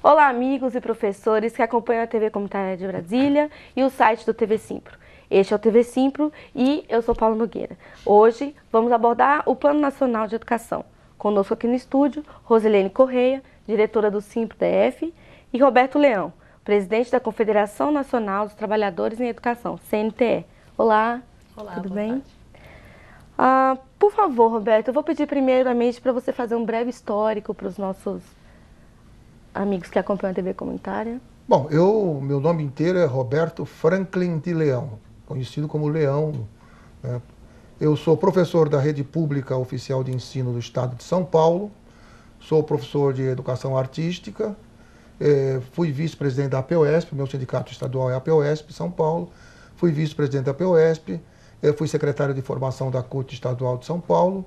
Olá, amigos e professores que acompanham a TV Comunitária de Brasília e o site do TV Simpro. Este é o TV Simpro e eu sou Paulo Nogueira. Hoje vamos abordar o Plano Nacional de Educação. Conosco aqui no estúdio, Rosilene Correia, diretora do Simpro-DF, e Roberto Leão, presidente da Confederação Nacional dos Trabalhadores em Educação, CNTE. Olá, Olá, tudo boa bem? tarde. Por favor, Roberto, eu vou pedir primeiramente para você fazer um breve histórico para os nossos amigos que acompanham a TV Comunitária. Bom, meu nome inteiro é Roberto Franklin de Leão, conhecido como Leão, né? Eu sou professor da Rede Pública Oficial de Ensino do Estado de São Paulo, sou professor de Educação Artística, fui vice-presidente da APOESP, meu sindicato estadual é a APOESP, São Paulo, fui vice-presidente da APOESP, fui secretário de formação da CUT Estadual de São Paulo,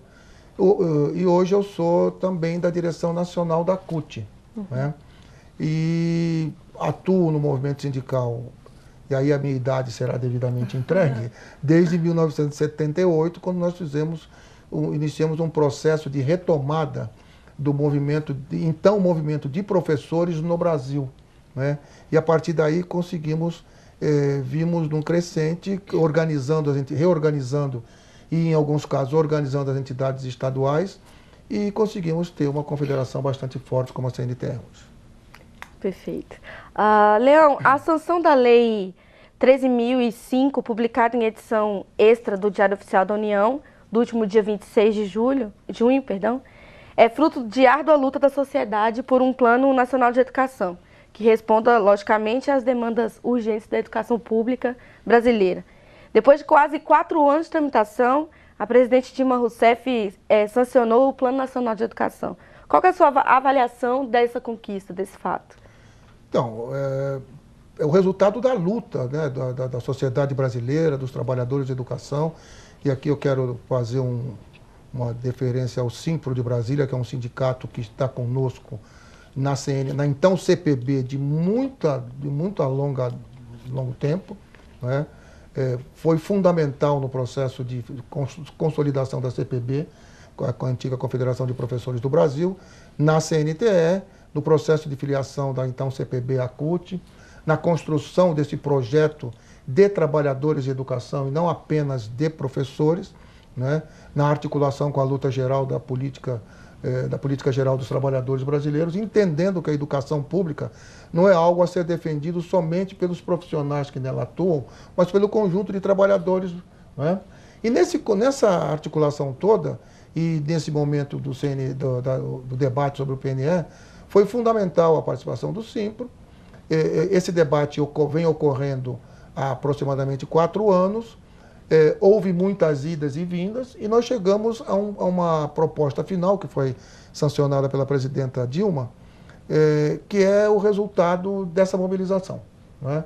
e hoje eu sou também da direção nacional da CUT, né? E atuo no movimento sindical, e aí a minha idade será devidamente entregue, desde 1978, quando nós iniciamos um processo de retomada do movimento de professores no Brasil, né? E a partir daí vimos num crescente, reorganizando e, em alguns casos, organizando as entidades estaduais, e conseguimos ter uma confederação bastante forte como a CNTE hoje. Perfeito. Leão, a sanção da Lei 13.005, publicada em edição extra do Diário Oficial da União, do último dia 26 de junho, é fruto de árdua luta da sociedade por um Plano Nacional de Educação, que responda, logicamente, às demandas urgentes da educação pública brasileira. Depois de quase 4 anos de tramitação, a presidente Dilma Rousseff sancionou o Plano Nacional de Educação. Qual que é a sua avaliação dessa conquista, desse fato? Então, é o resultado da luta, né, da sociedade brasileira, dos trabalhadores de educação. E aqui eu quero fazer uma deferência ao Simpro de Brasília, que é um sindicato que está conosco na então CPB de muito longo tempo, né? Foi fundamental no processo de consolidação da CPB, com a antiga Confederação de Professores do Brasil, na CNTE, no processo de filiação da então CPB à CUT, na construção desse projeto de trabalhadores de educação e não apenas de professores, né? Na articulação com a luta geral da política geral dos trabalhadores brasileiros, entendendo que a educação pública não é algo a ser defendido somente pelos profissionais que nela atuam, mas pelo conjunto de trabalhadores, né? E nessa articulação toda, e nesse momento do debate sobre o PNE, foi fundamental a participação do Simpro. Esse debate vem ocorrendo há aproximadamente 4 anos, houve muitas idas e vindas, e nós chegamos a uma proposta final, que foi sancionada pela presidenta Dilma, que é o resultado dessa mobilização, né?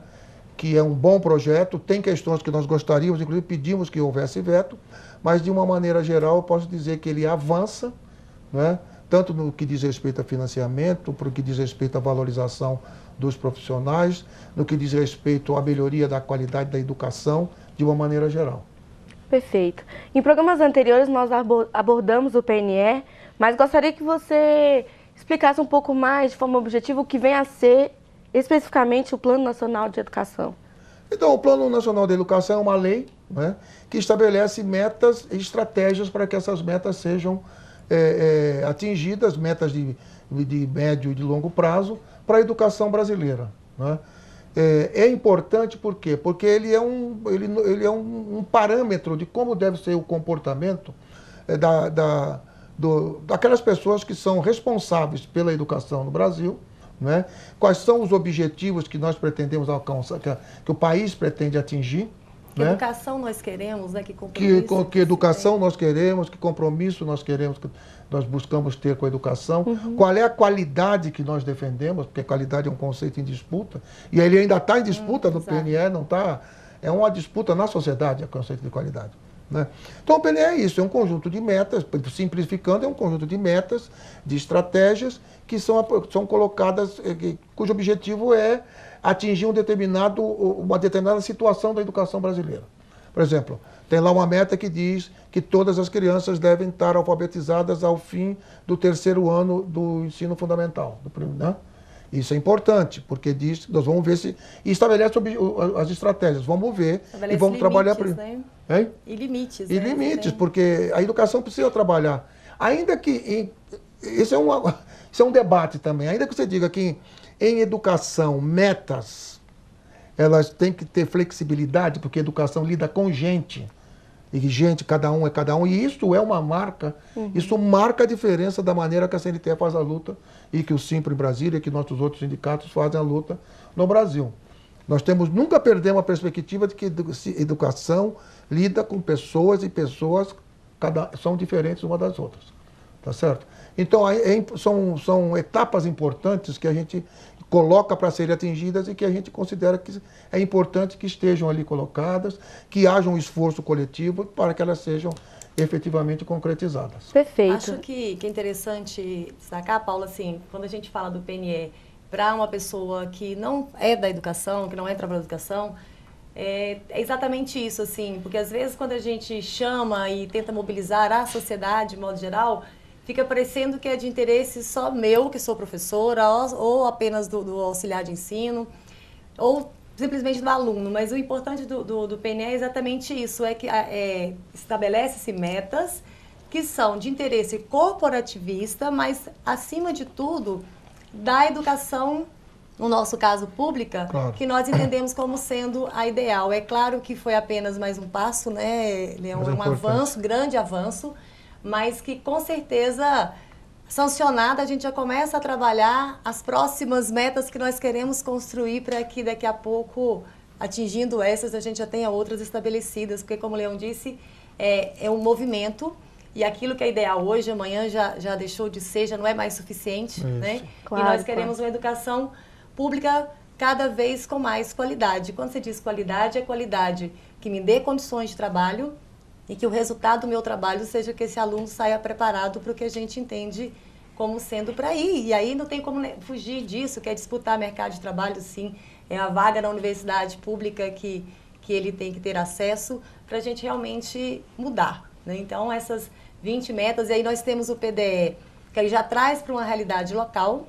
Que é um bom projeto, tem questões que nós gostaríamos, inclusive pedimos que houvesse veto, mas de uma maneira geral eu posso dizer que ele avança, né? Tanto no que diz respeito a financiamento, para o que diz respeito à valorização dos profissionais, no que diz respeito à melhoria da qualidade da educação, de uma maneira geral. Perfeito. Em programas anteriores nós abordamos o PNE, mas gostaria que você explicasse um pouco mais, de forma objetiva, o que vem a ser especificamente o Plano Nacional de Educação. Então, o Plano Nacional de Educação é uma lei, né, que estabelece metas e estratégias para que essas metas sejam atingidas, metas de médio e de longo prazo, para a educação brasileira, né? É importante por quê? Porque ele é um parâmetro de como deve ser o comportamento daquelas pessoas que são responsáveis pela educação no Brasil, né? Quais são os objetivos que nós pretendemos alcançar, que o país pretende atingir. Que né? educação nós queremos, né? Que compromisso. Que educação nós queremos, que compromisso nós queremos, que nós buscamos ter com a educação. Qual é a qualidade que nós defendemos, porque a qualidade é um conceito em disputa, e ele ainda está em disputa no PNE, não está. É uma disputa na sociedade, o conceito de qualidade, né? Então o PNE é isso, é um conjunto de metas, simplificando, é um conjunto de metas, de estratégias que são colocadas, cujo objetivo é atingir uma determinada situação da educação brasileira. Por exemplo, tem lá uma meta que diz que todas as crianças devem estar alfabetizadas ao fim do 3º ano do ensino fundamental, né? Isso é importante, porque diz, nós vamos ver se... E estabelece as estratégias, vamos ver estabelece e vamos trabalhar... Né? Hein? E limites. E né? limites, porque a educação precisa trabalhar. Ainda que... Isso é um debate também. Ainda que você diga que em educação, metas, elas têm que ter flexibilidade, porque a educação lida com gente. E gente, cada um é cada um. E isso é uma marca, isso marca a diferença da maneira que a CNTE faz a luta e que o Simpro em Brasília e que nossos outros sindicatos fazem a luta no Brasil. Nós nunca perdemos a perspectiva de que educação lida com pessoas e pessoas são diferentes umas das outras. Tá certo? Então, são etapas importantes que a gente coloca para serem atingidas e que a gente considera que é importante que estejam ali colocadas, que haja um esforço coletivo para que elas sejam efetivamente concretizadas. Perfeito. Acho que é interessante destacar, Paula, assim, quando a gente fala do PNE para uma pessoa que não é da educação, que não é trabalhadora da educação, é exatamente isso, assim, porque às vezes quando a gente chama e tenta mobilizar a sociedade, de modo geral, fica parecendo que é de interesse só meu, que sou professora, ou apenas do auxiliar de ensino, ou simplesmente do aluno. Mas o importante do PNE é exatamente isso, é que estabelece-se metas que são de interesse corporativista, mas, acima de tudo, da educação, no nosso caso, pública, claro, que nós entendemos como sendo a ideal. É claro que foi apenas mais um passo, né, Leão? É um avanço, grande avanço, mas que com certeza, sancionada, a gente já começa a trabalhar as próximas metas que nós queremos construir para que daqui a pouco, atingindo essas, a gente já tenha outras estabelecidas, porque como o Leão disse, é um movimento e aquilo que é ideal hoje, amanhã já deixou de ser, já não é mais suficiente, né? Claro, e nós queremos uma educação pública cada vez com mais qualidade. Quando você diz qualidade, é qualidade que me dê condições de trabalho, e que o resultado do meu trabalho seja que esse aluno saia preparado para o que a gente entende como sendo para ir. E aí não tem como fugir disso, que é disputar mercado de trabalho, sim. É a vaga na universidade pública que ele tem que ter acesso para a gente realmente mudar, né? Então, essas 20 metas, e aí nós temos o PDE, que aí já traz para uma realidade local,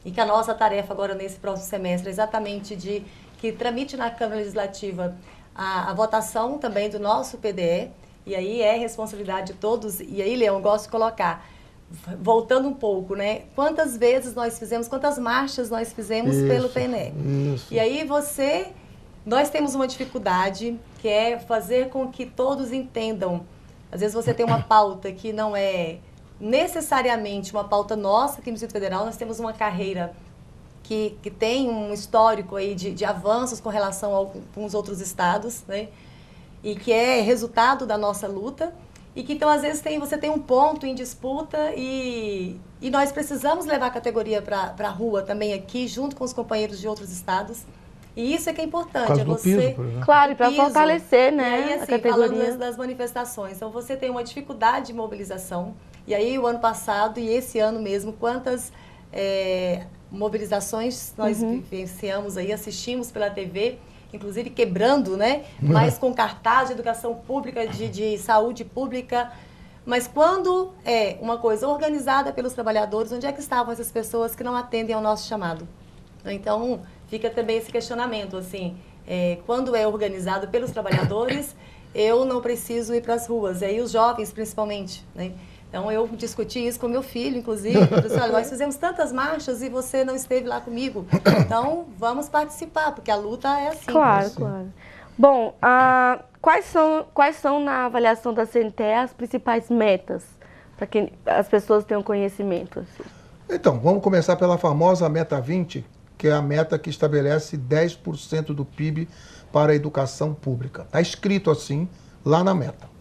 e que a nossa tarefa agora nesse próximo semestre é exatamente de que tramite na Câmara Legislativa a votação também do nosso PDE. E aí é responsabilidade de todos. E aí, Leão, eu gosto de colocar, voltando um pouco, né? Quantas vezes nós fizemos, quantas marchas nós fizemos pelo PNE? Isso. E aí nós temos uma dificuldade, que é fazer com que todos entendam. Às vezes você tem uma pauta que não é necessariamente uma pauta nossa aqui no Distrito Federal, nós temos uma carreira que tem um histórico aí de avanços com relação com os outros estados, né? E que é resultado da nossa luta, e que então às vezes você tem um ponto em disputa e nós precisamos levar a categoria para a rua também aqui, junto com os companheiros de outros estados, e isso é que é importante. Por causa do piso, por exemplo. Claro, para fortalecer, né, e aí, assim, a categoria. falando das manifestações, então você tem uma dificuldade de mobilização, e aí o ano passado e esse ano mesmo, quantas mobilizações nós vivenciamos aí, assistimos pela TV, inclusive quebrando, né? Mas com cartaz de educação pública, de saúde pública. Mas quando é uma coisa organizada pelos trabalhadores, onde é que estavam essas pessoas que não atendem ao nosso chamado? Então, fica também esse questionamento, assim, quando é organizado pelos trabalhadores, eu não preciso ir para as ruas, e aí os jovens principalmente, né? Então, eu discuti isso com meu filho, inclusive. Eu disse, olha, nós fizemos tantas marchas e você não esteve lá comigo. Então, vamos participar, porque a luta é assim. Claro, claro. Bom, quais são, na avaliação da CNTE, as principais metas para que as pessoas tenham conhecimento? Assim? Então, vamos começar pela famosa Meta 20, que é a meta que estabelece 10% do PIB para a educação pública. Está escrito assim, lá na meta.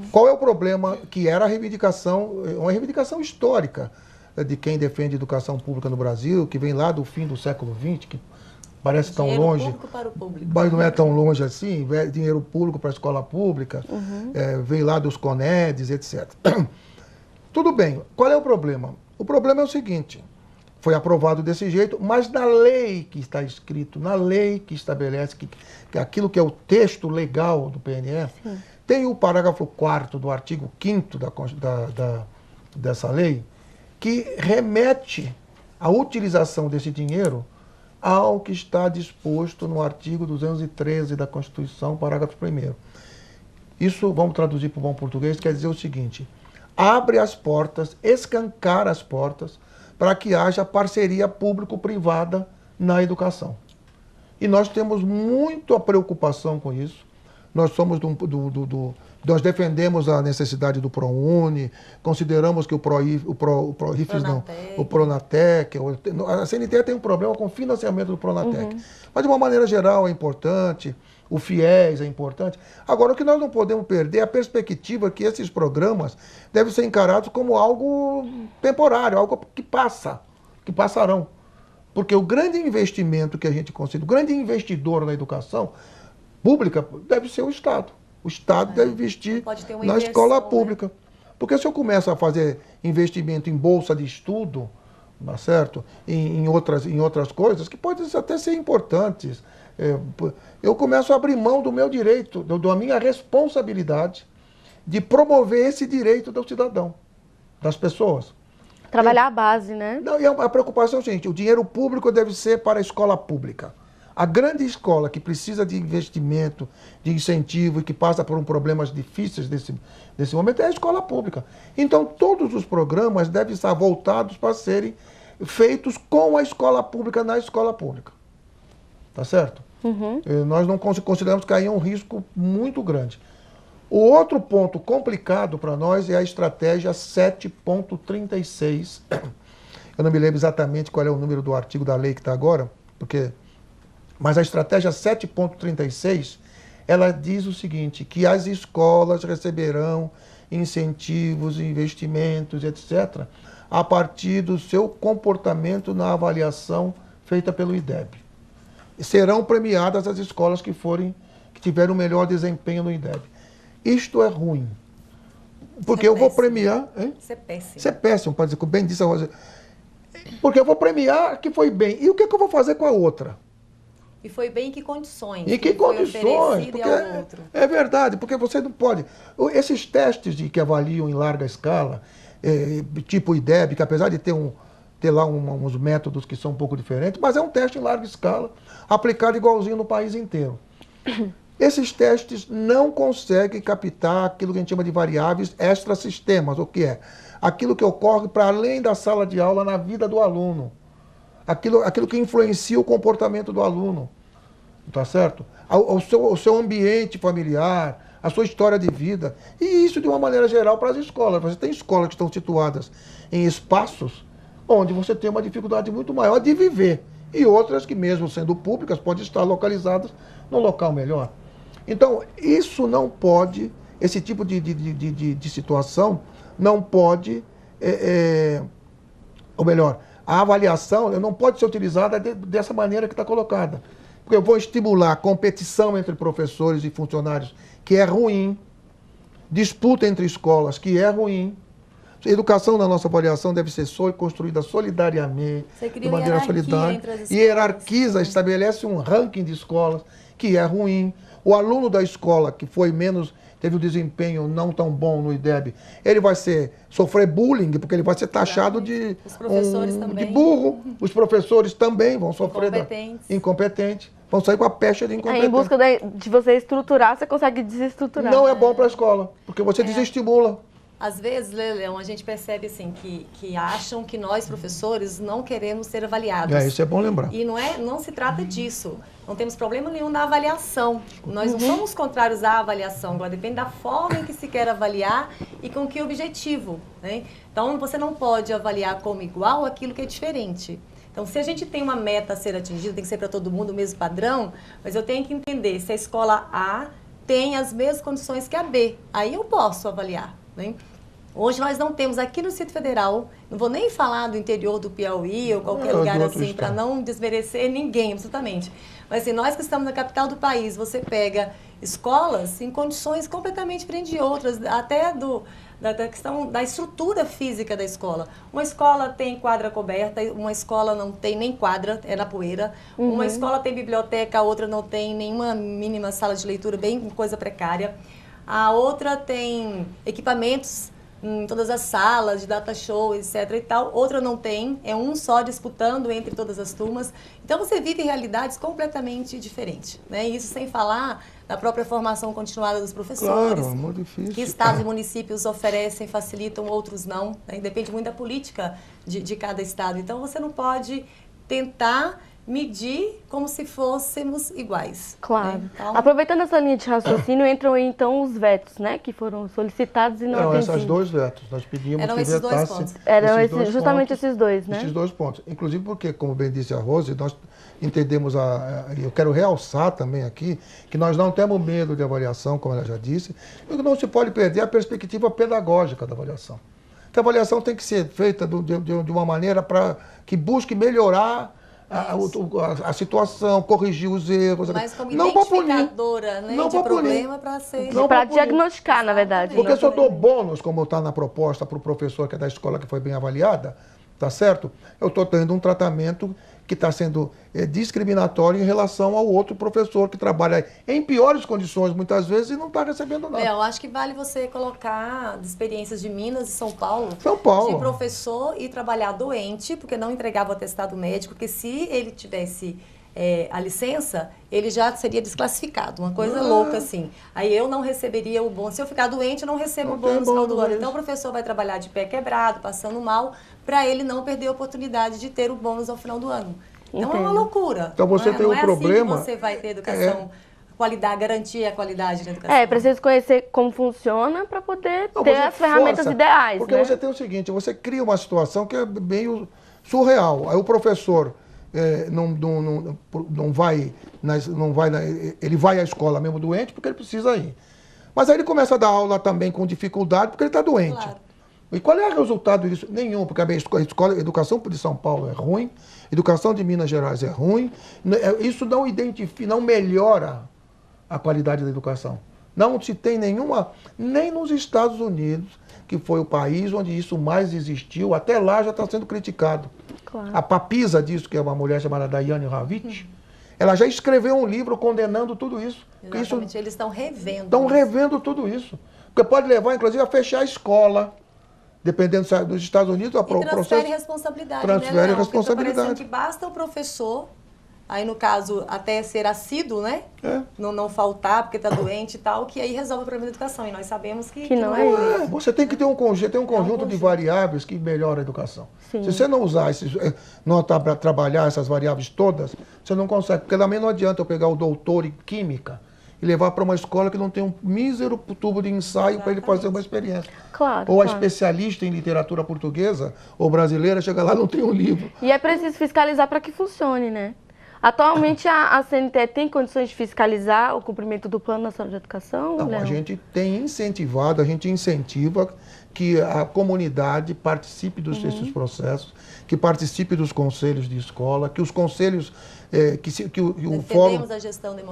Qual é o problema que era uma reivindicação histórica de quem defende educação pública no Brasil, que vem lá do fim do século XX, que parece tão longe, público para o público. Mas não é tão longe assim, dinheiro público para a escola pública, vem lá dos CONEDs, etc. Tudo bem, qual é o problema? O problema é o seguinte, foi aprovado desse jeito, mas na lei que está escrito, na lei que estabelece que aquilo que é o texto legal do PNE, tem o parágrafo 4º do artigo 5º dessa lei, que remete a utilização desse dinheiro ao que está disposto no artigo 213 da Constituição, parágrafo 1º. Isso, vamos traduzir para o bom português, quer dizer o seguinte: abre as portas, escancara as portas para que haja parceria público-privada na educação. E nós temos muita preocupação com isso. Nós somos nós defendemos a necessidade do ProUni, consideramos que o Pronatec, a CNTE tem um problema com o financiamento do Pronatec. Mas, de uma maneira geral, é importante, o FIES é importante. Agora, o que nós não podemos perder é a perspectiva que esses programas devem ser encarados como algo temporário, algo que passa, que passarão. Porque o grande investimento que a gente considera, o grande investidor na educação pública deve ser o Estado. O Estado deve investir na escola pública. Né? Porque se eu começo a fazer investimento em bolsa de estudo, não é certo? Em outras coisas, que podem até ser importantes, eu começo a abrir mão do meu direito, da minha responsabilidade de promover esse direito do cidadão, das pessoas. Trabalhar a base, né? Não, e a preocupação, gente, o dinheiro público deve ser para a escola pública. A grande escola que precisa de investimento, de incentivo e que passa por problemas difíceis desse momento é a escola pública. Então, todos os programas devem estar voltados para serem feitos com a escola pública na escola pública. Tá certo? Nós não consideramos que aí é um risco muito grande. O outro ponto complicado para nós é a estratégia 7.36. Eu não me lembro exatamente qual é o número do artigo da lei que está agora, mas a estratégia 7.36, ela diz o seguinte, que as escolas receberão incentivos, investimentos, etc., a partir do seu comportamento na avaliação feita pelo IDEB. E serão premiadas as escolas que tiverem o melhor desempenho no IDEB. Isto é ruim, porque eu vou premiar... Hein? Isso é péssimo. Isso é péssimo, pode dizer, que bem disse a Rosa. Porque eu vou premiar a que foi bem. E o que eu vou fazer com a outra? E foi bem em que condições? Em que condições? Porque é verdade, porque você não pode... Esses testes que avaliam em larga escala, tipo o IDEB, que apesar de ter lá uns métodos que são um pouco diferentes, mas é um teste em larga escala, aplicado igualzinho no país inteiro. Esses testes não conseguem captar aquilo que a gente chama de variáveis extrasistemas, o que é? Aquilo que ocorre para além da sala de aula na vida do aluno. Aquilo que influencia o comportamento do aluno. Tá certo? O seu ambiente familiar, a sua história de vida. E isso de uma maneira geral para as escolas. Você tem escolas que estão situadas em espaços onde você tem uma dificuldade muito maior de viver. E outras que, mesmo sendo públicas, podem estar localizadas num local melhor. Então, isso não pode, esse tipo de situação não pode, ou melhor, a avaliação não pode ser utilizada dessa maneira que está colocada. Porque eu vou estimular a competição entre professores e funcionários, que é ruim, disputa entre escolas, que é ruim. A educação na nossa avaliação deve ser construída solidariamente, de maneira solidária. Hierarquiza, estabelece um ranking de escolas, que é ruim. O aluno da escola que teve um desempenho não tão bom no IDEB, ele vai sofrer bullying, porque ele vai ser taxado de burro. Os professores também vão sofrer incompetente. Vão sair com a pecha de incompetente. Em busca de você estruturar, você consegue desestruturar. Não é bom para a escola, porque você desestimula. Às vezes, Leão, a gente percebe assim que acham que nós, professores, não queremos ser avaliados. Isso é bom lembrar. E não se trata disso. Não temos problema nenhum na avaliação. Nós não somos contrários à avaliação. Agora, depende da forma em que se quer avaliar e com que objetivo. Né? Então, você não pode avaliar como igual aquilo que é diferente. Então, se a gente tem uma meta a ser atingida, tem que ser para todo mundo o mesmo padrão, mas eu tenho que entender se a escola A tem as mesmas condições que a B. Aí eu posso avaliar. Né? Hoje nós não temos aqui no Distrito Federal, não vou nem falar do interior do Piauí ou qualquer lugar assim, para não desmerecer ninguém, absolutamente. Mas assim, nós que estamos na capital do país, você pega escolas em condições completamente diferentes de outras, até da questão da estrutura física da escola. Uma escola tem quadra coberta, uma escola não tem nem quadra, é na poeira. Uma escola tem biblioteca, a outra não tem nenhuma mínima sala de leitura, bem coisa precária. A outra tem equipamentos, em todas as salas de data show, etc e tal. Outra não tem, é um só disputando entre todas as turmas. Então você vive realidades completamente diferentes, né? Isso sem falar da própria formação continuada dos professores. Claro, é muito difícil. Que estados e municípios oferecem, facilitam, outros não, né? Depende muito da política de cada estado. Então você não pode tentar medir como se fôssemos iguais. Claro. Né? Então, aproveitando essa linha de raciocínio, entram aí, então os vetos, né? Que foram solicitados e não atendidos. Esses dois vetos. Nós pedimos eram que esses dois vetasse pontos. Eram esses dois justamente pontos, esses dois, né? Esses dois pontos. Inclusive porque, como bem disse a Rose, nós entendemos, eu quero realçar também aqui, que nós não temos medo de avaliação, como ela já disse, e não se pode perder a perspectiva pedagógica da avaliação. Que a avaliação tem que ser feita de uma maneira que busque melhorar a situação, corrigir os erros. Mas como não identificadora, né, não de problema para ser... Para diagnosticar, na verdade. Porque né? se eu dou bônus, como está na proposta para o professor que é da escola que foi bem avaliada, tá certo? Eu estou tendo um tratamento que está sendo discriminatório em relação ao outro professor que trabalha em piores condições, muitas vezes, e não está recebendo nada. Eu acho que vale você colocar experiências de Minas e São Paulo, de professor e trabalhar doente, porque não entregava o atestado médico, porque se ele tivesse a licença, ele já seria desclassificado, uma coisa louca assim. Aí eu não receberia o bônus. Se eu ficar doente, eu não recebo o bônus no final do ano. Então o professor vai trabalhar de pé quebrado, passando mal, para ele não perder a oportunidade de ter o bônus ao final do ano. Então é uma loucura. Então você tem um problema. Assim que você vai ter educação, qualidade, garantir a qualidade da educação. Precisa conhecer como funciona para poder ter as ferramentas ideais. Porque você tem o seguinte, você cria uma situação que é meio surreal. Aí o professor não vai, ele vai à escola mesmo doente porque ele precisa ir. Mas aí ele começa a dar aula também com dificuldade porque ele está doente. Claro. E qual é o resultado disso? Nenhum, porque a educação de São Paulo é ruim, a educação de Minas Gerais é ruim, isso não identifica, não melhora a qualidade da educação. Não se tem nenhuma, nem nos Estados Unidos, que foi o país onde isso mais existiu, até lá já está sendo criticado. Claro. A papisa disso, que é uma mulher chamada Daiane Ravitch, ela já escreveu um livro condenando tudo isso. Exatamente, eles estão revendo. Estão revendo tudo isso. Porque pode levar, inclusive, a fechar a escola. Dependendo dos Estados Unidos, transfere responsabilidade. Transfere né, responsabilidade. Está parecendo que basta o professor, aí no caso até ser assíduo, né? Não faltar porque está doente e tal, que aí resolve o problema da educação. E nós sabemos que não é isso. Você tem que ter um conjunto de variáveis que melhora a educação. Sim. Se você não usar trabalhar essas variáveis todas, você não consegue. Porque também não adianta eu pegar o doutor em química e levar para uma escola que não tem um mísero tubo de ensaio para ele fazer uma experiência. Claro, ou a especialista em literatura portuguesa ou brasileira chega lá e não tem um livro. E é preciso fiscalizar para que funcione, né? Atualmente a CNTE tem condições de fiscalizar o cumprimento do Plano Nacional de Educação? Não, a gente tem incentivado, a gente incentiva que a comunidade participe desses processos, que participe dos conselhos de escola, que os conselhos, que o fórum...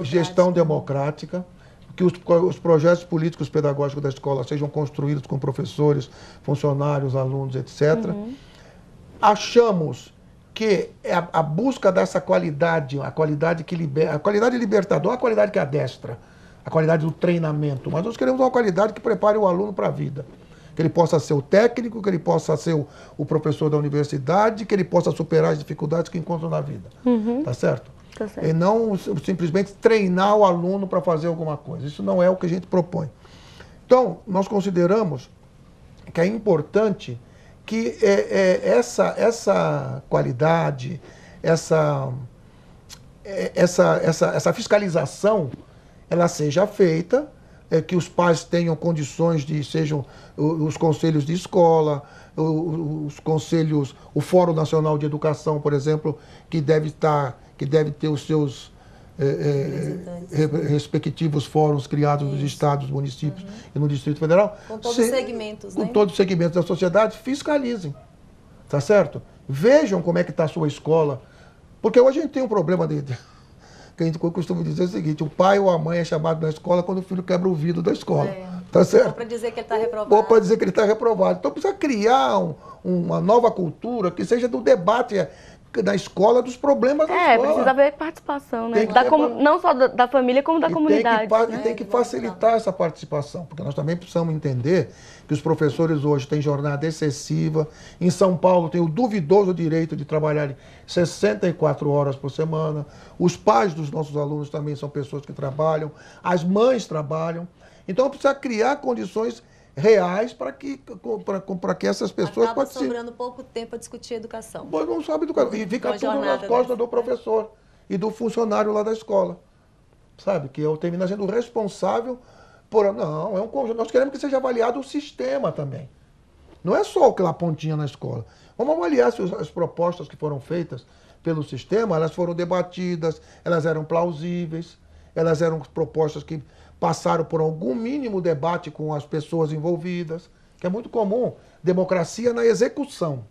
a gestão democrática, que os projetos políticos pedagógicos da escola sejam construídos com professores, funcionários, alunos, etc. Achamos que a busca dessa qualidade, a qualidade libertadora, a qualidade que adestra, a qualidade do treinamento, mas nós queremos uma qualidade que prepare o aluno para a vida. Que ele possa ser o técnico, que ele possa ser o professor da universidade, que ele possa superar as dificuldades que encontra na vida. Tá certo? Tá certo. E não simplesmente treinar o aluno para fazer alguma coisa. Isso não é o que a gente propõe. Então, nós consideramos que é importante que essa qualidade, essa fiscalização, ela seja feita, que os pais tenham condições sejam os conselhos de escola, os conselhos, o Fórum Nacional de Educação, por exemplo, que deve ter os seus respectivos fóruns criados nos estados, municípios e no Distrito Federal. Com todos os segmentos, né? Com todos os segmentos da sociedade, fiscalizem, tá certo? Vejam como é que está a sua escola, porque hoje a gente tem um problema que a gente costuma dizer o seguinte: o pai ou a mãe é chamado na escola quando o filho quebra o vidro da escola. Tá certo? Ou para dizer que ele está reprovado. Ou para dizer que ele está reprovado. Então precisa criar uma nova cultura que seja do debate da escola dos problemas da escola. Precisa haver participação, né? Tem que ter Não só da família, como da comunidade. E tem que facilitar essa participação, porque nós também precisamos entender que os professores hoje têm jornada excessiva. Em São Paulo tem o duvidoso direito de trabalhar 64 horas por semana. Os pais dos nossos alunos também são pessoas que trabalham. As mães trabalham. Então precisa criar condições reais para que essas pessoas Acaba participem. sobrando pouco tempo a discutir educação. Pois não sabe educar. E fica tudo nas costas do professor e do funcionário lá da escola. Sabe? Que termina sendo responsável por... Não, é um conjunto. Nós queremos que seja avaliado o sistema também. Não é só aquela pontinha na escola. Vamos avaliar se as propostas que foram feitas pelo sistema, elas foram debatidas, elas eram plausíveis, elas eram propostas que passaram por algum mínimo debate com as pessoas envolvidas, que é muito comum, democracia na execução,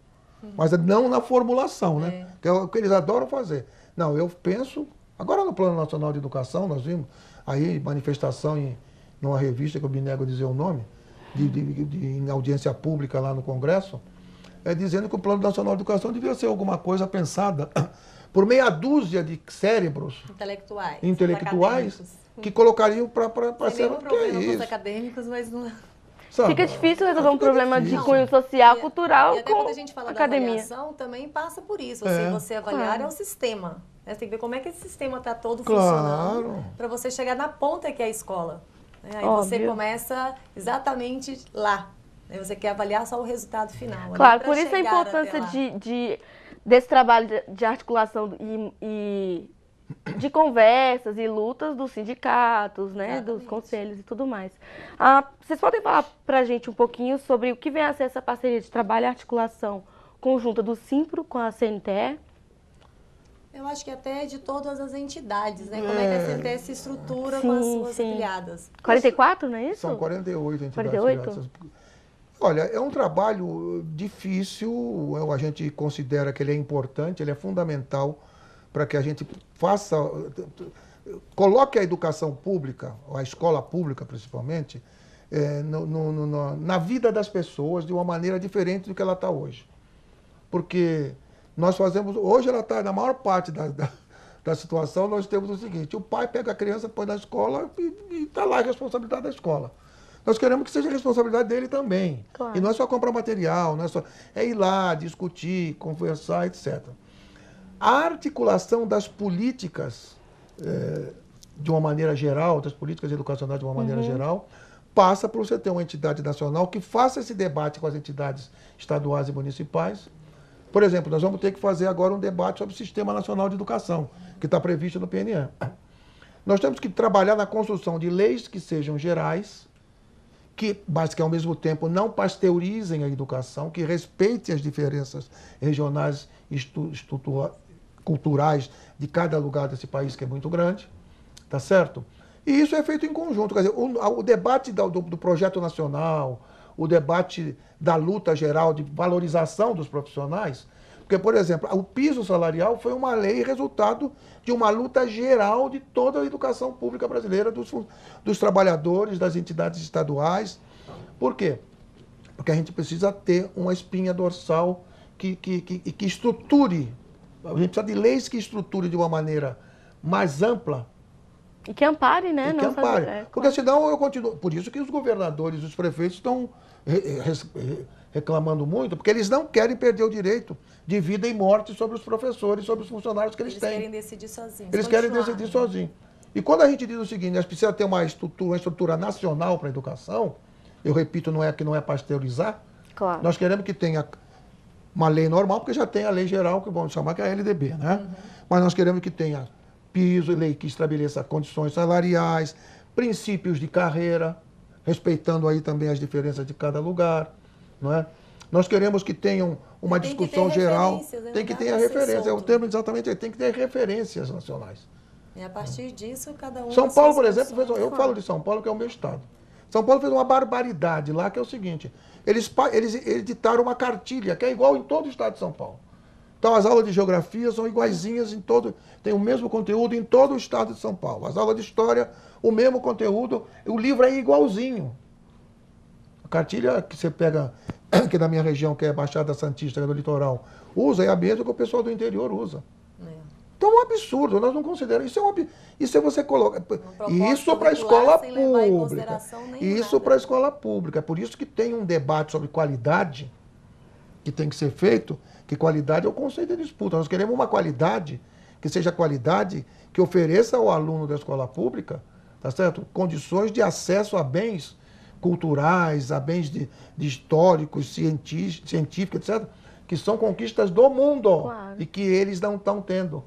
mas não na formulação, né? Que é o que eles adoram fazer. Não, eu penso, agora no Plano Nacional de Educação, nós vimos aí manifestação numa revista, que eu me nego a dizer o nome, em audiência pública lá no Congresso, dizendo que o Plano Nacional de Educação devia ser alguma coisa pensada por meia dúzia de cérebros intelectuais que colocariam para ser um problema com os acadêmicos, mas não... Sabe? Fica difícil resolver um problema de cunho social, cultural, e até quando a gente fala da avaliação, também passa por isso. Você avaliar é o sistema. Você tem que ver como é que esse sistema está todo funcionando para você chegar na ponta que é a escola. Aí você começa exatamente lá. Aí você quer avaliar só o resultado final. Claro, por isso a importância desse trabalho de articulação e de conversas e lutas dos sindicatos, né, dos conselhos e tudo mais. Vocês podem falar para a gente um pouquinho sobre o que vem a ser essa parceria de trabalho e articulação conjunta do Simpro com a CNTE? Eu acho que até de todas as entidades, né? Como é que a CNTE se estrutura com as suas afiliadas. 44, não é isso? São 48 entidades 48? afiliadas. Olha, é um trabalho difícil, a gente considera que ele é importante, ele é fundamental para que a gente coloque a educação pública, a escola pública principalmente, na vida das pessoas de uma maneira diferente do que ela está hoje. Porque nós fazemos, hoje ela está, na maior parte da situação, nós temos o seguinte: o pai pega a criança, põe na escola e está lá a responsabilidade da escola. Nós queremos que seja a responsabilidade dele também. Claro. E não é só comprar material, não é só... É ir lá, discutir, conversar, etc. A articulação das políticas, de uma maneira geral, das políticas educacionais de uma maneira geral, passa por você ter uma entidade nacional que faça esse debate com as entidades estaduais e municipais. Por exemplo, nós vamos ter que fazer agora um debate sobre o Sistema Nacional de Educação, que está previsto no PNE. Nós temos que trabalhar na construção de leis que sejam gerais, mas que ao mesmo tempo não pasteurizem a educação, que respeitem as diferenças regionais e culturais de cada lugar desse país, que é muito grande, tá certo? E isso é feito em conjunto. Quer dizer, o debate do projeto nacional, o debate da luta geral de valorização dos profissionais, porque, por exemplo, o piso salarial foi uma lei resultado de uma luta geral de toda a educação pública brasileira, dos trabalhadores, das entidades estaduais. Por quê? Porque a gente precisa ter uma espinha dorsal que estruture. A gente precisa de leis que estruturem de uma maneira mais ampla. E que ampare, né? E que ampare. Porque senão eu continuo... Por isso que os governadores e os prefeitos estão reclamando muito, porque eles não querem perder o direito de vida e morte sobre os professores, sobre os funcionários que eles têm. Eles querem decidir sozinhos. Eles querem decidir sozinhos. E quando a gente diz o seguinte, nós precisamos ter uma estrutura nacional para a educação, eu repito, que não é pasteurizar, claro. Nós queremos que tenha uma lei normal, porque já tem a lei geral, que vamos chamar que é a LDB, né? Mas nós queremos que tenha piso, lei que estabeleça condições salariais, princípios de carreira, respeitando aí também as diferenças de cada lugar, não é? Nós queremos que tenham uma discussão geral, tem que ter a referência, é o termo exatamente, tem que ter referências nacionais. E a partir disso, cada um... São Paulo, por exemplo, eu falo de São Paulo, que é o meu estado. São Paulo fez uma barbaridade lá, que é o seguinte, eles editaram uma cartilha, que é igual em todo o estado de São Paulo. Então as aulas de geografia são iguaizinhas em todo, tem o mesmo conteúdo em todo o estado de São Paulo. As aulas de história, o mesmo conteúdo, o livro é igualzinho. A cartilha que você pega que na minha região, que é Baixada Santista, que é do litoral, usa, é a mesma que o pessoal do interior usa. Então é um absurdo, nós não consideramos. Isso é você coloca. Isso para a escola pública. Isso para a escola pública. É por isso que tem um debate sobre qualidade que tem que ser feito, que qualidade é o conceito de disputa. Nós queremos uma qualidade que seja qualidade que ofereça ao aluno da escola pública, tá certo? Condições de acesso a bens culturais, a bens de históricos, científicos, etc., que são conquistas do mundo, claro, e que eles não estão tendo.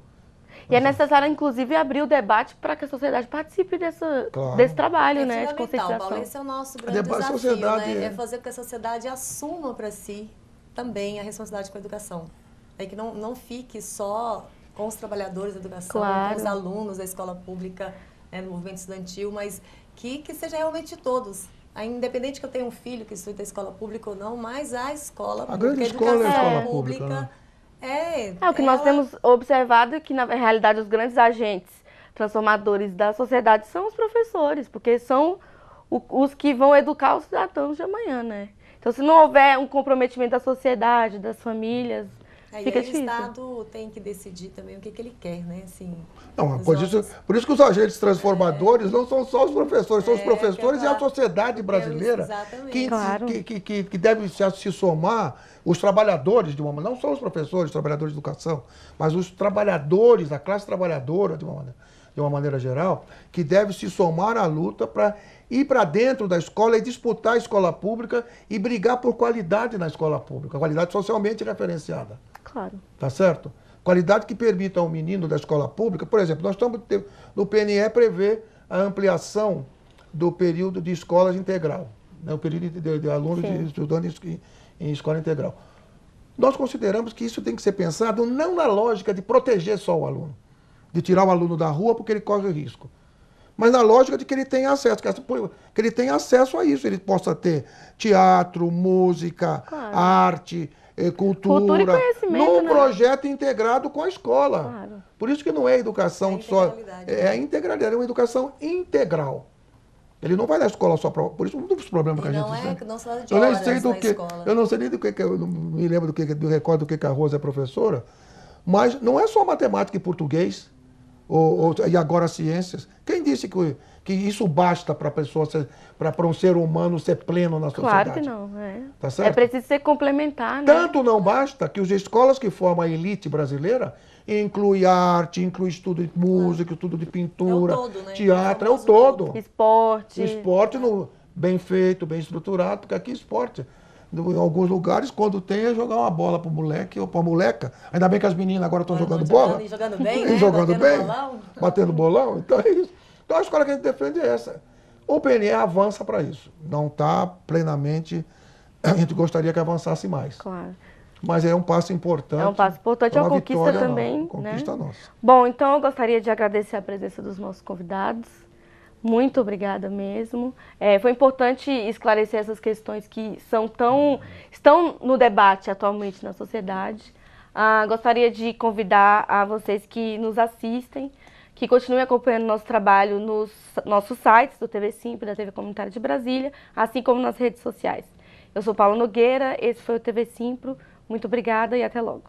E é necessário, inclusive, abrir o debate para que a sociedade participe desse trabalho, né, de conscientização. Paulo, esse é o nosso grande desafio, né? É fazer com que a sociedade assuma para si também a responsabilidade com a educação. É que não fique só com os trabalhadores da educação, claro, com os alunos da escola pública, né, no movimento estudantil, mas que seja realmente de todos. Independente que eu tenha um filho que estude da escola pública ou não, mas a escola pública, a grande escola é a escola pública, né? O que nós temos observado é que, na realidade, os grandes agentes transformadores da sociedade são os professores, porque são os que vão educar os cidadãos de amanhã, né? Então, se não houver um comprometimento da sociedade, das famílias, fica difícil. O Estado tem que decidir também o que ele quer, né? Assim, não, por isso que os agentes transformadores não são só os professores, são os professores e a sociedade brasileira que deve se somar, os trabalhadores, não só os professores, os trabalhadores de educação, mas os trabalhadores, a classe trabalhadora, de uma maneira geral, que deve se somar à luta para ir para dentro da escola e disputar a escola pública e brigar por qualidade na escola pública, qualidade socialmente referenciada. Claro. Tá certo? Qualidade que permita ao menino da escola pública, por exemplo, nós estamos no PNE prevê a ampliação do período de escolas integral, né? O período de alunos estudando em escola integral. Nós consideramos que isso tem que ser pensado não na lógica de proteger só o aluno, de tirar o aluno da rua porque ele corre risco, mas na lógica de que ele tenha acesso, que ele tenha acesso a isso, ele possa ter teatro, música, claro, arte, cultura, e conhecimento, num projeto integrado com a escola. Claro. Por isso que não é educação só, é a integralidade, é uma educação integral. Ele não vai na escola só para... Por isso, um dos problemas que a gente tem. Não só de horas na escola. Eu não sei nem do que eu não me lembro do recordo do que a Rosa é professora, mas não é só matemática e português, e agora ciências. Quem disse que isso basta para um ser humano ser pleno na sociedade? Claro que não. Tá certo? É preciso ser complementar, né? Tanto não basta que as escolas que formam a elite brasileira inclui arte, inclui estudo de música, estudo de pintura, teatro, é o todo. Esporte. Esporte bem feito, bem estruturado, porque aqui esporte, em alguns lugares, quando tem, é jogar uma bola pro moleque ou pra moleca. Ainda bem que as meninas agora estão jogando bola. E jogando bem, né? Jogando bem, batendo bolão. Então é isso. Então a escola que a gente defende é essa. O PNE avança para isso. Não está plenamente... A gente gostaria que avançasse mais. Claro. Mas é um passo importante. É um passo importante, é uma conquista também. Conquista nossa. Bom, então eu gostaria de agradecer a presença dos nossos convidados. Muito obrigada mesmo. Foi importante esclarecer essas questões que estão no debate atualmente na sociedade. Gostaria de convidar a vocês que nos assistem, que continuem acompanhando nosso trabalho nos nossos sites do TV Simpro, da TV Comunitária de Brasília, assim como nas redes sociais. Eu sou Paula Nogueira, esse foi o TV Simpro. Muito obrigada e até logo.